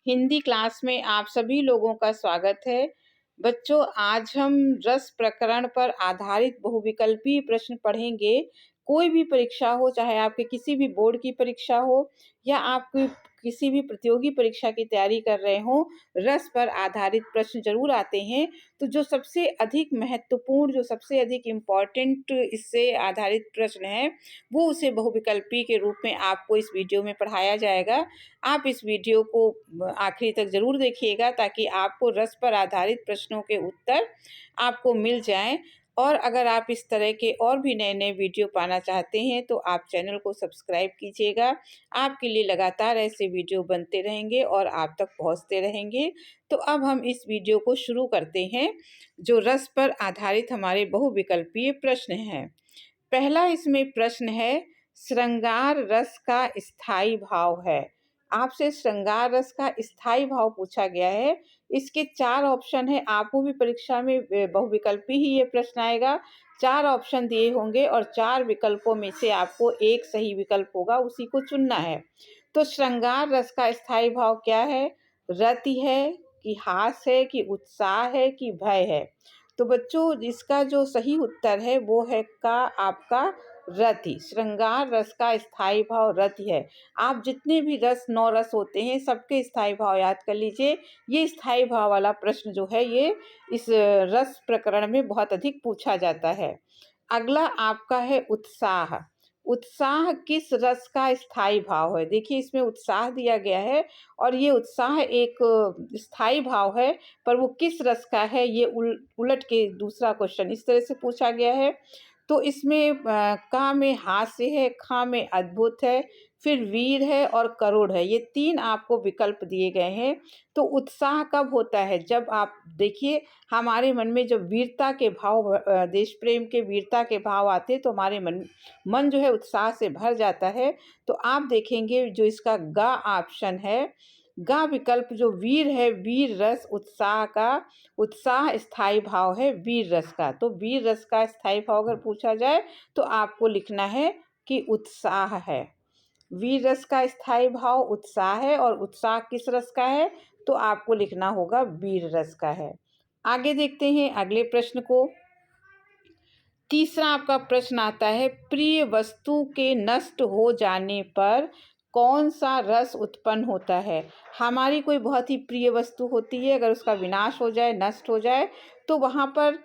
Hindi class में आप सभी लोगों का स्वागत है। बच्चों, आज हम रस प्रकरण पर आधारित बहुविकल्पीय प्रश्न पढ़ेंगे। कोई भी परीक्षा हो, चाहे आपके किसी भी बोर्ड की परीक्षा हो या आप किसी भी प्रतियोगी परीक्षा की तैयारी कर रहे हो, रस पर आधारित प्रश्न जरूर आते हैं। तो जो सबसे अधिक महत्वपूर्ण, जो सबसे अधिक इम्पोर्टेंट इससे आधारित प्रश्न है, वो उसे बहुविकल्पी के रूप में आपको इस वीडियो में पढ़ाया जाएगा। आप इस वीडियो को आखिरी तक ज़रूर देखिएगा ताकि आपको रस पर आधारित प्रश्नों के उत्तर आपको मिल जाएं। और अगर आप इस तरह के और भी नए नए वीडियो पाना चाहते हैं तो आप चैनल को सब्सक्राइब कीजिएगा। आपके लिए लगातार ऐसे वीडियो बनते रहेंगे और आप तक पहुंचते रहेंगे। तो अब हम इस वीडियो को शुरू करते हैं, जो रस पर आधारित हमारे बहुविकल्पीय प्रश्न हैं। पहला इसमें प्रश्न है, श्रृंगार रस का स्थायी भाव है। आपसे श्रृंगार रस का स्थायी भाव पूछा गया है। इसके 4 ऑप्शन है। आपको भी परीक्षा में बहुविकल्पी ही ये प्रश्न आएगा। 4 ऑप्शन दिए होंगे और 4 विकल्पों में से आपको एक सही विकल्प होगा, उसी को चुनना है। तो श्रृंगार रस का स्थायी भाव क्या है? रति है कि हास है कि उत्साह है कि भय है? तो बच्चों, इसका जो सही उत्तर है वो है का आपका रति। श्रृंगार रस का स्थायी भाव रति है। आप जितने भी रस 9 रस होते हैं, सबके स्थायी भाव याद कर लीजिए। ये स्थायी भाव वाला प्रश्न जो है ये इस रस प्रकरण में बहुत अधिक पूछा जाता है। अगला आपका है उत्साह। उत्साह किस रस का स्थायी भाव है? देखिए, इसमें उत्साह दिया गया है और ये उत्साह एक स्थायी भाव है, पर वो किस रस का है ये उलट के दूसरा क्वेश्चन इस तरह से पूछा गया है। तो इसमें का में हास्य है, खा में अद्भुत है, फिर वीर है और करुण है। ये 3 आपको विकल्प दिए गए हैं। तो उत्साह कब होता है? जब आप देखिए, हमारे मन में जब वीरता के भाव, देश प्रेम के वीरता के भाव आते हैं तो हमारे मन जो है उत्साह से भर जाता है। तो आप देखेंगे जो इसका ग ऑप्शन है, ग विकल्प जो वीर है, वीर रस उत्साह का, उत्साह स्थायी भाव है वीर रस का। तो वीर रस का स्थायी भाव अगर पूछा जाए तो आपको लिखना है कि उत्साह है। वीर रस का स्थायी भाव उत्साह है और उत्साह किस रस का है? तो आपको लिखना होगा वीर रस का है। आगे देखते हैं अगले प्रश्न को। तीसरा आपका प्रश्न आता है, प्रिय वस्तु के नष्ट हो जाने पर कौन सा रस उत्पन्न होता है? हमारी कोई बहुत ही प्रिय वस्तु होती है, अगर उसका विनाश हो जाए, नष्ट हो जाए, तो वहाँ पर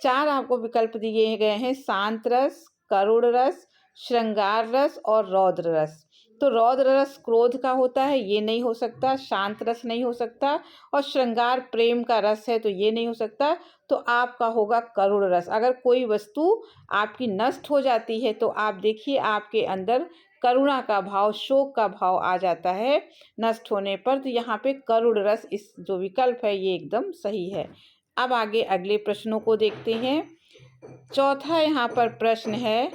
4 आपको विकल्प दिए गए हैं, शांत रस, करुण रस, श्रृंगार रस और रौद्र रस। तो रौद्र रस क्रोध का होता है, ये नहीं हो सकता। शांत रस नहीं हो सकता और श्रृंगार प्रेम का रस है, तो ये नहीं हो सकता। तो आपका होगा करुण रस। अगर कोई वस्तु आपकी नष्ट हो जाती है तो आप देखिए आपके अंदर करुणा का भाव, शोक का भाव आ जाता है नष्ट होने पर। तो यहाँ पे करुण रस इस जो विकल्प है ये एकदम सही है। अब आगे अगले प्रश्नों को देखते हैं। चौथा यहाँ पर प्रश्न है,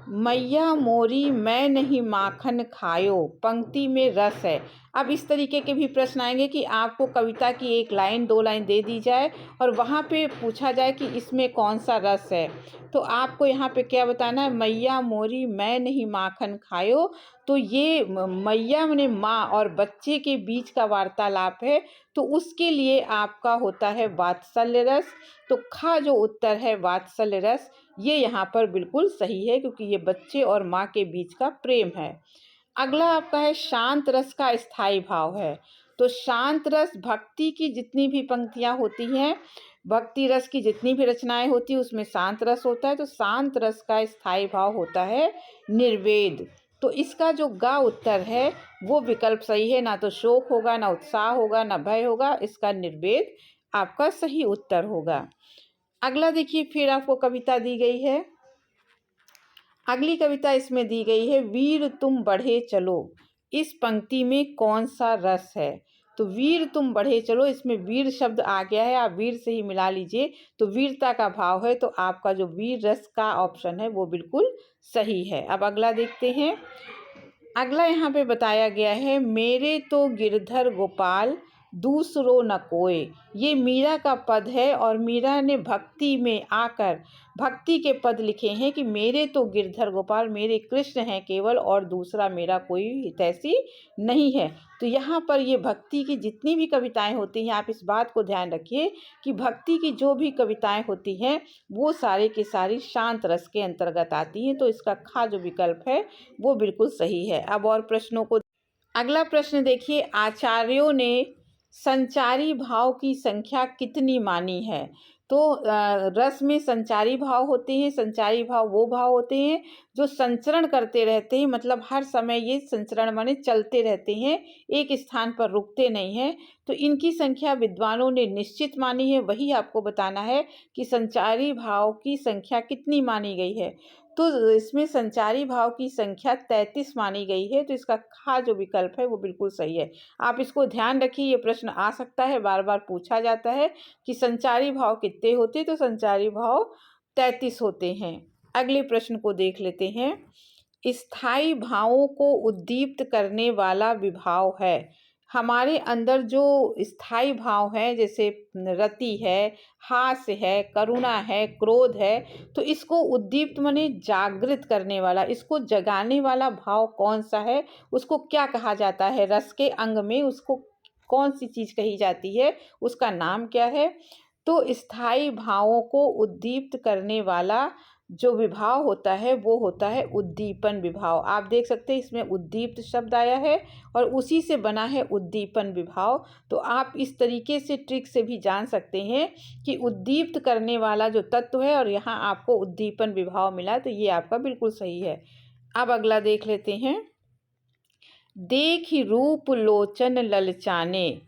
मैया मोरी मैं नहीं माखन खायो, पंक्ति में रस है। अब इस तरीके के भी प्रश्न आएंगे कि आपको कविता की 1 लाइन 2 लाइन दे दी जाए और वहाँ पे पूछा जाए कि इसमें कौन सा रस है। तो आपको यहाँ पे क्या बताना है? मैया मोरी मैं नहीं माखन खायो। तो ये मैया माने माँ और बच्चे के बीच का वार्तालाप है, तो उसके लिए आपका होता है वात्सल्य रस। तो खा जो उत्तर है वात्सल्य रस, ये यहाँ पर बिल्कुल सही है क्योंकि ये बच्चे और माँ के बीच का प्रेम है। अगला आपका है शांत रस का स्थायी भाव है। तो शांत रस भक्ति की जितनी भी पंक्तियाँ होती हैं, भक्ति रस की जितनी भी रचनाएं होती हैं, उसमें शांत रस होता है। तो शांत रस का स्थायी भाव होता है निर्वेद। तो इसका जो गा उत्तर है वो विकल्प सही है। ना तो शोक होगा, ना उत्साह होगा, ना भय होगा। इसका निर्वेद आपका सही उत्तर होगा। अगला देखिए, फिर आपको कविता दी गई है। अगली कविता इसमें दी गई है, वीर तुम बढ़े चलो। इस पंक्ति में कौन सा रस है? तो वीर तुम बढ़े चलो, इसमें वीर शब्द आ गया है, आप वीर से ही मिला लीजिए। तो वीरता का भाव है, तो आपका जो वीर रस का ऑप्शन है वो बिल्कुल सही है। अब अगला देखते हैं। अगला यहाँ पे बताया गया है, मेरे तो गिरधर गोपाल दूसरो न कोय। ये मीरा का पद है और मीरा ने भक्ति में आकर भक्ति के पद लिखे हैं कि मेरे तो गिरधर गोपाल, मेरे कृष्ण हैं केवल, और दूसरा मेरा कोई हितैषी नहीं है। तो यहाँ पर ये भक्ति की जितनी भी कविताएं होती हैं, आप इस बात को ध्यान रखिए कि भक्ति की जो भी कविताएं होती हैं वो सारे की सारी शांत रस के अंतर्गत आती हैं। तो इसका खा जो विकल्प है वो बिल्कुल सही है। अब और प्रश्नों को, अगला प्रश्न देखिए, आचार्यों ने संचारी भाव की संख्या कितनी मानी है? तो रस में संचारी भाव होते हैं। संचारी भाव वो भाव होते हैं जो संचरण करते रहते हैं, मतलब हर समय ये संचरण माने चलते रहते हैं, एक स्थान पर रुकते नहीं हैं। तो इनकी संख्या विद्वानों ने निश्चित मानी है। वही आपको बताना है कि संचारी भाव की संख्या कितनी मानी गई है। तो इसमें संचारी भाव की संख्या 33 मानी गई है। तो इसका खा जो विकल्प है वो बिल्कुल सही है। आप इसको ध्यान रखिए, ये प्रश्न आ सकता है, बार बार पूछा जाता है कि संचारी भाव कितने होते हैं। तो संचारी भाव 33 होते हैं। अगले प्रश्न को देख लेते हैं। स्थायी भावों को उद्दीप्त करने वाला विभाव है। हमारे अंदर जो स्थायी भाव है, जैसे रति है, हास्य है, करुणा है, क्रोध है, तो इसको उद्दीप्त माने जागृत करने वाला, इसको जगाने वाला भाव कौन सा है, उसको क्या कहा जाता है? रस के अंग में उसको कौन सी चीज़ कही जाती है, उसका नाम क्या है? तो स्थायी भावों को उद्दीप्त करने वाला जो विभाव होता है वो होता है उद्दीपन विभाव। आप देख सकते हैं इसमें उद्दीप्त शब्द आया है और उसी से बना है उद्दीपन विभाव। तो आप इस तरीके से ट्रिक से भी जान सकते हैं कि उद्दीप्त करने वाला जो तत्व है और यहाँ आपको उद्दीपन विभाव मिला, तो ये आपका बिल्कुल सही है। अब अगला देख लेते हैं। देखि रूप लोचन ललचाने,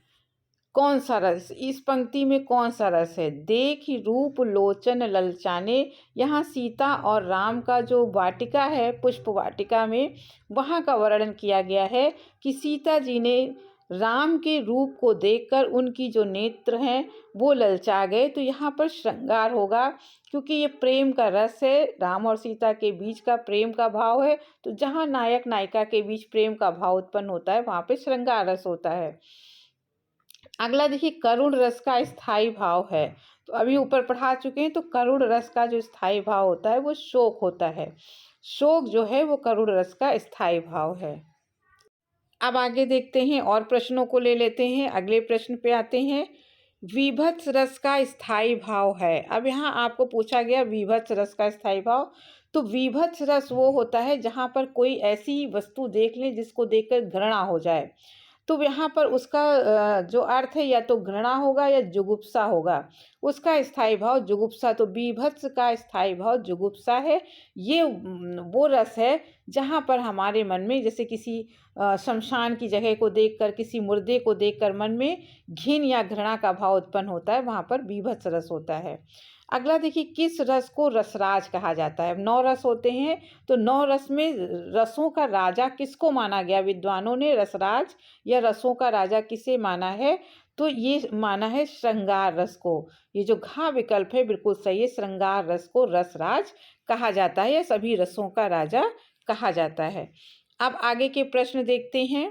कौन सा रस, इस पंक्ति में कौन सा रस है? देखि रूप लोचन ललचाने, यहाँ सीता और राम का जो वाटिका है, पुष्प वाटिका में, वहाँ का वर्णन किया गया है कि सीता जी ने राम के रूप को देखकर उनकी जो नेत्र हैं वो ललचा गए। तो यहाँ पर श्रृंगार होगा, क्योंकि ये प्रेम का रस है, राम और सीता के बीच का प्रेम का भाव है। तो जहाँ नायक नायिका के बीच प्रेम का भाव उत्पन्न होता है वहाँ पे श्रृंगार रस होता है। अगला देखिए, करुण रस का स्थायी भाव है। तो अभी ऊपर पढ़ा चुके हैं। तो करुण रस का जो स्थायी भाव होता है वो शोक होता है। शोक जो है वो करुण रस का स्थायी भाव है। अब आगे देखते हैं और प्रश्नों को ले लेते हैं। अगले प्रश्न पे आते हैं। विभत्स रस का स्थायी भाव है। अब यहाँ आपको पूछा गया विभत्स रस का स्थायी भाव। तो विभत्स रस वो होता है जहाँ पर कोई ऐसी वस्तु देख ले जिसको देखकर घृणा हो जाए। तो यहाँ पर उसका जो अर्थ है या तो घृणा होगा या जुगुप्सा होगा। उसका स्थायी भाव जुगुप्सा। तो बीभत्स का स्थायी भाव जुगुप्सा है। ये वो रस है जहाँ पर हमारे मन में, जैसे किसी शमशान की जगह को देखकर, किसी मुर्दे को देखकर मन में घिन या घृणा का भाव उत्पन्न होता है, वहाँ पर बीभत्स रस होता है। अगला देखिए, किस रस को रसराज कहा जाता है? 9 रस होते हैं। तो 9 रस में रसों का राजा किसको माना गया? विद्वानों ने रसराज या रसों का राजा किसे माना है? तो ये माना है श्रृंगार रस को। ये जो घा विकल्प है बिल्कुल सही है। श्रृंगार रस को रसराज कहा जाता है या सभी रसों का राजा कहा जाता है। अब आगे के प्रश्न देखते हैं।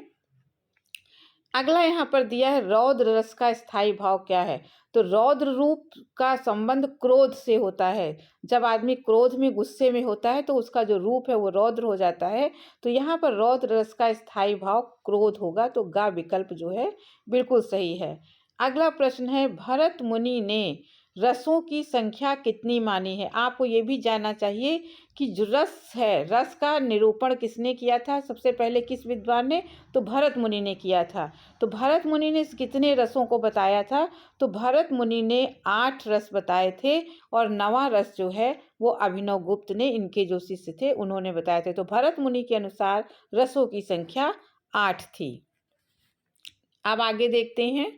अगला यहाँ पर दिया है, रौद्र रस का स्थायी भाव क्या है? तो रौद्र रूप का संबंध क्रोध से होता है। जब आदमी क्रोध में, गुस्से में होता है तो उसका जो रूप है वो रौद्र हो जाता है। तो यहाँ पर रौद्र रस का स्थायी भाव क्रोध होगा। तो गा विकल्प जो है बिल्कुल सही है। अगला प्रश्न है, भरत मुनि ने रसों की संख्या कितनी मानी है? आपको ये भी जानना चाहिए कि जो रस है, रस का निरूपण किसने किया था? सबसे पहले किस विद्वान ने? तो भरत मुनि ने किया था। तो भरत मुनि ने कितने रसों को बताया था? तो भरत मुनि ने 8 रस बताए थे और 9वां रस जो है वो अभिनव गुप्त ने, इनके जो शिष्य थे, उन्होंने बताए थे। तो भरत मुनि के अनुसार रसों की संख्या 8 थी। अब आगे देखते हैं।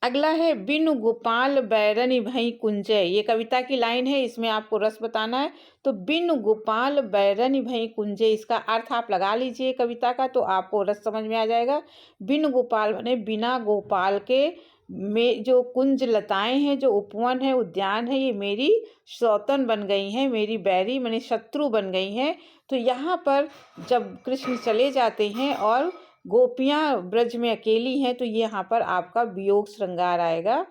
अगला है, बिनु गोपाल बैरनि भई कुंजय। ये कविता की लाइन है, इसमें आपको रस बताना है। तो बिनु गोपाल बैरनि भई कुंजय, इसका अर्थ आप लगा लीजिए कविता का, तो आपको रस समझ में आ जाएगा। बिनु गोपाल माने बिना गोपाल के में जो कुंज लताएं हैं, जो उपवन है, उद्यान है, ये मेरी सौतन बन गई हैं, मेरी बैरी माने शत्रु बन गई हैं। तो यहाँ पर जब कृष्ण चले जाते हैं और गोपियाँ ब्रज में अकेली हैं, तो ये यहाँ पर आपका वियोग श्रृंगार आएगा।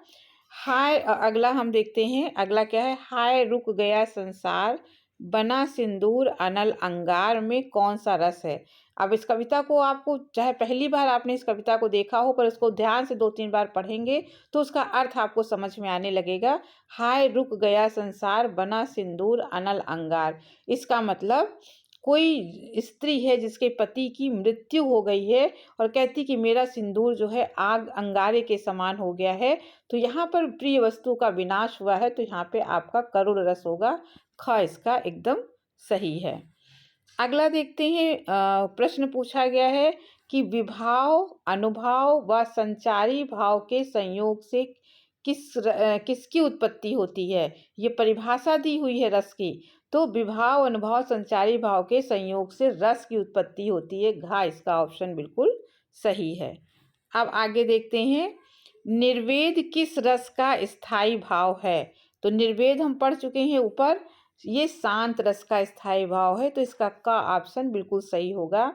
अगला हम देखते हैं, अगला क्या है? हाय रुक गया संसार, बना सिंदूर अनल अंगार में कौन सा रस है? अब इस कविता को आपको, चाहे पहली बार आपने इस कविता को देखा हो, पर उसको ध्यान से 2-3 बार पढ़ेंगे तो उसका अर्थ आपको समझ में आने लगेगा। हाय रुक गया संसार, बना सिंदूर अनल अंगार। इसका मतलब कोई स्त्री है जिसके पति की मृत्यु हो गई है और कहती कि मेरा सिंदूर जो है आग अंगारे के समान हो गया है, तो यहाँ पर प्रिय वस्तु का विनाश हुआ है, तो यहाँ पे आपका करुण रस होगा। ख इसका एकदम सही है। अगला देखते हैं, प्रश्न पूछा गया है कि विभाव, अनुभाव व संचारी भाव के संयोग से किसकी उत्पत्ति होती है? ये परिभाषा दी हुई है रस की। तो विभाव, अनुभव, संचारी भाव के संयोग से रस की उत्पत्ति होती है। घ इसका ऑप्शन बिल्कुल सही है। अब आगे देखते हैं, निर्वेद किस रस का स्थायी भाव है? तो निर्वेद हम पढ़ चुके हैं ऊपर, ये शांत रस का स्थायी भाव है, तो इसका का ऑप्शन बिल्कुल सही होगा।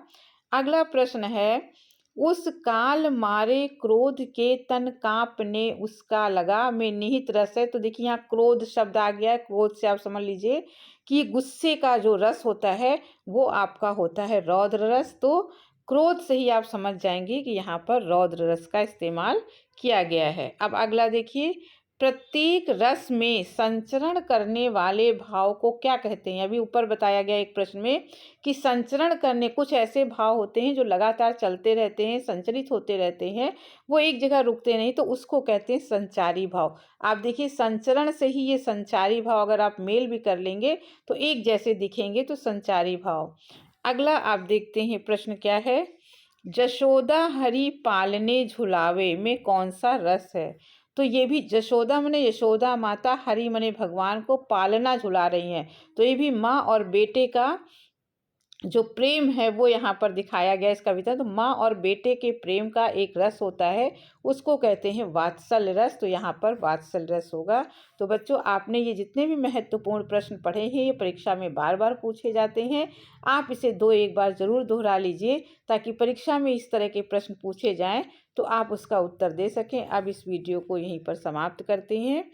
अगला प्रश्न है, उस काल मारे क्रोध के तन कांपने उसका लगा में निहित रस है। तो देखिए यहाँ क्रोध शब्द आ गया है, क्रोध से आप समझ लीजिए कि गुस्से का जो रस होता है वो आपका होता है रौद्र रस। तो क्रोध से ही आप समझ जाएंगे कि यहाँ पर रौद्र रस का इस्तेमाल किया गया है। अब अगला देखिए, प्रत्येक रस में संचरण करने वाले भाव को क्या कहते हैं? अभी ऊपर बताया गया एक प्रश्न में कि संचरण करने, कुछ ऐसे भाव होते हैं जो लगातार चलते रहते हैं, संचरित होते रहते हैं, वो एक जगह रुकते नहीं, तो उसको कहते हैं संचारी भाव। आप देखिए संचरण से ही ये संचारी भाव अगर आप मेल भी कर लेंगे तो एक जैसे दिखेंगे, तो संचारी भाव। अगला आप देखते हैं प्रश्न क्या है, जशोदा हरि पालने झुलावे में कौन सा रस है? तो ये भी जशोदा मने यशोदा माता, हरि मने भगवान को पालना झुला रही हैं, तो ये भी माँ और बेटे का जो प्रेम है वो यहाँ पर दिखाया गया इस कविता। तो माँ और बेटे के प्रेम का एक रस होता है, उसको कहते हैं वात्सल्य रस, तो यहाँ पर वात्सल्य रस होगा। तो बच्चों, आपने ये जितने भी महत्वपूर्ण प्रश्न पढ़े हैं ये परीक्षा में बार बार पूछे जाते हैं। आप इसे 2-1 बार ज़रूर दोहरा लीजिए ताकि परीक्षा में इस तरह के प्रश्न पूछे जाएँ तो आप उसका उत्तर दे सकें। अब इस वीडियो को यहीं पर समाप्त करते हैं।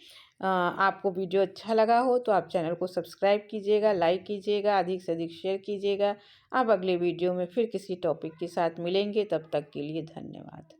आपको वीडियो अच्छा लगा हो तो आप चैनल को सब्सक्राइब कीजिएगा, लाइक कीजिएगा, अधिक से अधिक शेयर कीजिएगा। अब अगले वीडियो में फिर किसी टॉपिक के साथ मिलेंगे, तब तक के लिए धन्यवाद।